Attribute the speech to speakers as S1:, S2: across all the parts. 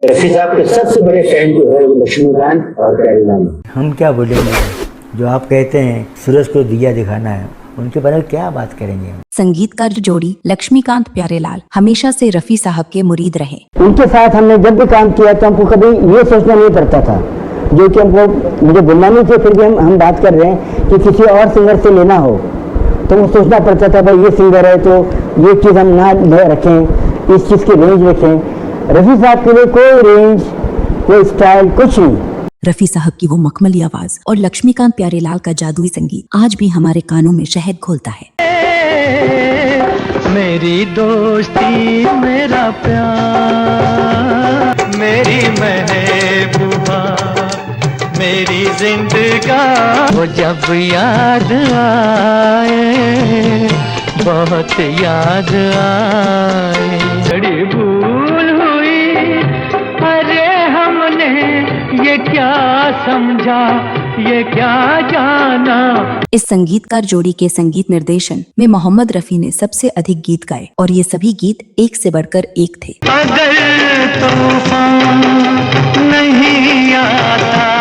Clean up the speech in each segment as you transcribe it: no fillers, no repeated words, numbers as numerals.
S1: रफी साहब के सबसे बड़े फैन जो है वो लक्ष्मीकांत और प्यारेलाल।
S2: हम क्या बोलेंगे, जो आप कहते हैं सूरज को दिया दिखाना है, उनके बारे में क्या बात करेंगे हम।
S3: संगीतकार जोड़ी लक्ष्मीकांत प्यारेलाल हमेशा से रफी साहब के मुरीद रहे।
S4: उनके साथ हमने जब भी काम किया तो हमको कभी ये सोचना नहीं पड़ता था, जो कि हमको मुझे बोलना नहीं चाहिए, फिर भी हम बात कर रहे हैं कि किसी और सिंगर से लेना हो तो वो सोचना पड़ता था भाई ये सिंगर है तो ये चीज़ हम ना रखें, इस चीज़ की रेंज रखें। रफी साहब के लिए कोई रेंज, कोई स्टाइल, कुछ नहीं।
S3: रफी साहब की वो मखमली आवाज और लक्ष्मीकांत प्यारेलाल का जादुई संगीत आज भी हमारे कानों में शहद घोलता है।
S5: मेरी दोस्ती मेरा प्यार, मेरी महबूबा, मेरी जिंदगानी, वो जब याद आए बहुत याद आए। बड़ी भूल हुई, अरे हमने ये क्या समझा, ये क्या जाना।
S3: इस संगीतकार जोड़ी के संगीत निर्देशन में मोहम्मद रफी ने सबसे अधिक गीत गाए और ये सभी गीत एक से बढ़कर एक थे।
S5: अगर तूफान नहीं आता,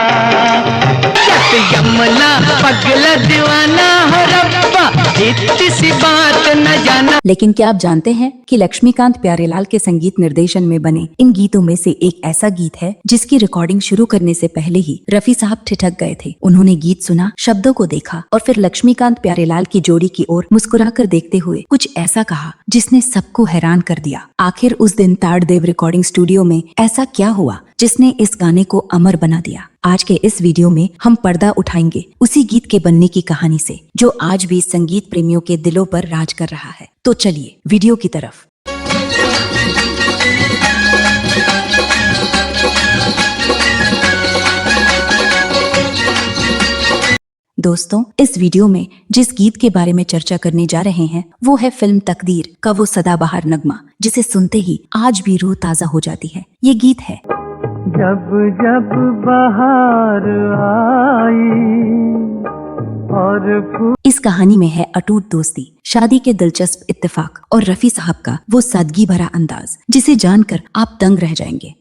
S5: यमला पगला दीवाना हो रब्बा, इतनी सी बात न जाना।
S3: लेकिन क्या आप जानते हैं कि लक्ष्मीकांत प्यारेलाल के संगीत निर्देशन में बने इन गीतों में से एक ऐसा गीत है जिसकी रिकॉर्डिंग शुरू करने से पहले ही रफी साहब ठिठक गए थे। उन्होंने गीत सुना, शब्दों को देखा और फिर लक्ष्मीकांत प्यारेलाल की जोड़ी की ओर मुस्कुराकर देखते हुए कुछ ऐसा कहा जिसने सबको हैरान कर दिया। आखिर उस दिन ताड़देव रिकॉर्डिंग स्टूडियो में ऐसा क्या हुआ जिसने इस गाने को अमर बना दिया। आज के इस वीडियो में हम पर्दा उठाएंगे उसी गीत के बनने की कहानी से, जो आज भी संगीत प्रेमियों के दिलों पर राज कर रहा है। तो चलिए वीडियो की तरफ। दोस्तों, इस वीडियो में जिस गीत के बारे में चर्चा करने जा रहे हैं वो है फिल्म तकदीर का वो सदाबहार नगमा जिसे सुनते ही आज भी रूह ताजा हो जाती है। ये गीत है
S5: जब जब बहार आई और
S3: इस कहानी में है अटूट दोस्ती, शादी के दिलचस्प इत्तेफाक और रफी साहब का वो सादगी भरा अंदाज जिसे जानकर आप दंग रह जाएंगे।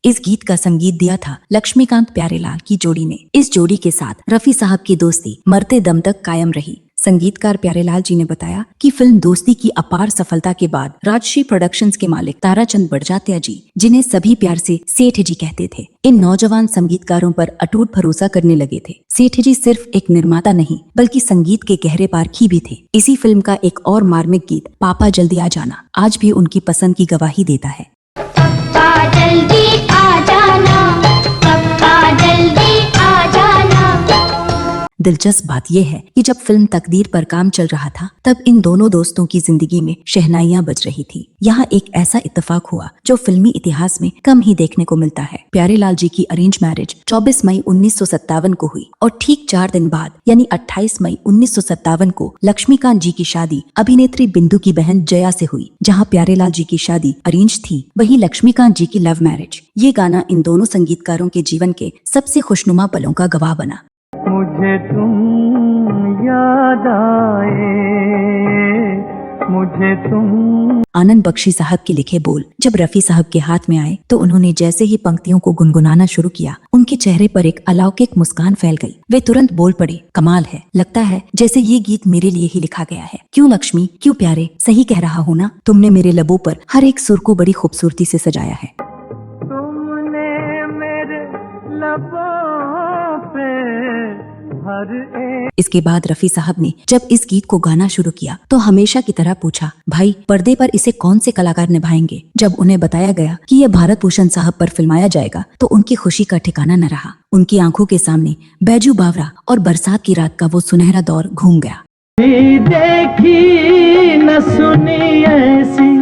S3: इस गीत का संगीत दिया था लक्ष्मीकांत प्यारेलाल की जोड़ी ने। इस जोड़ी के साथ रफी साहब की दोस्ती मरते दम तक कायम रही। संगीतकार प्यारेलाल जी ने बताया कि फिल्म दोस्ती की अपार सफलता के बाद राजश्री प्रोडक्शंस के मालिक ताराचंद बड़जात्या जी, जिन्हें सभी प्यार से सेठ जी कहते थे, इन नौजवान संगीतकारों पर अटूट भरोसा करने लगे थे। सेठ जी सिर्फ एक निर्माता नहीं बल्कि संगीत के गहरे पारखी भी थे। इसी फिल्म का एक और मार्मिक गीत पापा जल्दी आ जाना आज भी उनकी पसंद की गवाही देता है।
S6: पप्पा जल्दी आ जाना, पप्पा जल्दी आ जाना।
S3: दिलचस्प बात यह है कि जब फिल्म तकदीर पर काम चल रहा था तब इन दोनों दोस्तों की जिंदगी में शहनाइयां बज रही थी। यहाँ एक ऐसा इत्तेफाक हुआ जो फिल्मी इतिहास में कम ही देखने को मिलता है। प्यारेलाल जी की अरेंज मैरिज 24 मई 1957 को हुई और ठीक 4 दिन बाद यानी 28 मई 1957 को लक्ष्मीकांत जी की शादी अभिनेत्री बिंदु की बहन जया से हुई। जहाँ प्यारेलाल जी की शादी अरेंज थी, वहीं लक्ष्मीकांत जी की लव मैरिज। ये गाना इन दोनों संगीतकारों के जीवन के सबसे खुशनुमा पलों का गवाह बना।
S5: मुझे तुम याद आए, मुझे तुम।
S3: आनंद बख्शी साहब के लिखे बोल जब रफी साहब के हाथ में आए तो उन्होंने जैसे ही पंक्तियों को गुनगुनाना शुरू किया, उनके चेहरे पर एक अलौकिक मुस्कान फैल गई। वे तुरंत बोल पड़े, कमाल है, लगता है जैसे ये गीत मेरे लिए ही लिखा गया है। क्यों लक्ष्मी, क्यों प्यारे, सही कह रहा हूँ ना? तुमने मेरे लबों पर हर एक सुर को बड़ी खूबसूरती से सजाया है।
S5: तुमने मेरे लबों पे
S3: इसके बाद रफी साहब ने जब इस गीत को गाना शुरू किया तो हमेशा की तरह पूछा, भाई पर्दे पर इसे कौन से कलाकार निभाएंगे? जब उन्हें बताया गया कि यह भारत भूषण साहब पर फिल्माया जाएगा तो उनकी खुशी का ठिकाना न रहा। उनकी आंखों के सामने बैजू बावरा और बरसात की रात का वो सुनहरा दौर घूम गया।
S5: देखी न सुनी ऐसी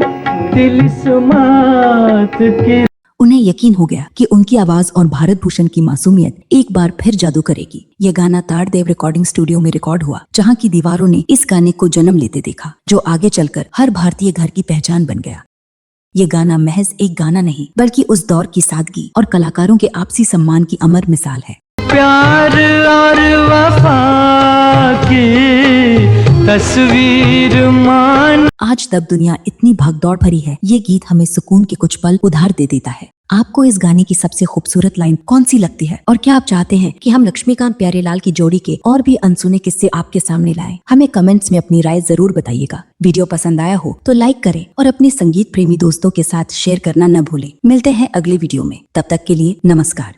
S5: तिलिस्मात की।
S3: उन्हें यकीन हो गया कि उनकी आवाज और भारत भूषण की मासूमियत एक बार फिर जादू करेगी। यह गाना ताड़देव रिकॉर्डिंग स्टूडियो में रिकॉर्ड हुआ, जहां की दीवारों ने इस गाने को जन्म लेते देखा, जो आगे चलकर हर भारतीय घर की पहचान बन गया। ये गाना महज एक गाना नहीं बल्कि उस दौर की सादगी और कलाकारों के आपसी सम्मान की अमर मिसाल है।
S5: प्यार और वफा की तस्वीर मान।
S3: आज तब दुनिया इतनी भागदौड़ भरी है, ये गीत हमें सुकून के कुछ पल उधार दे देता है। आपको इस गाने की सबसे खूबसूरत लाइन कौन सी लगती है और क्या आप चाहते हैं कि हम लक्ष्मीकांत प्यारेलाल की जोड़ी के और भी अनसुने किस्से आपके सामने लाएं? हमें कमेंट्स में अपनी राय जरूर बताइएगा। वीडियो पसंद आया हो तो लाइक करें और अपने संगीत प्रेमी दोस्तों के साथ शेयर करना न भूलें। मिलते हैं अगले वीडियो में, तब तक के लिए नमस्कार।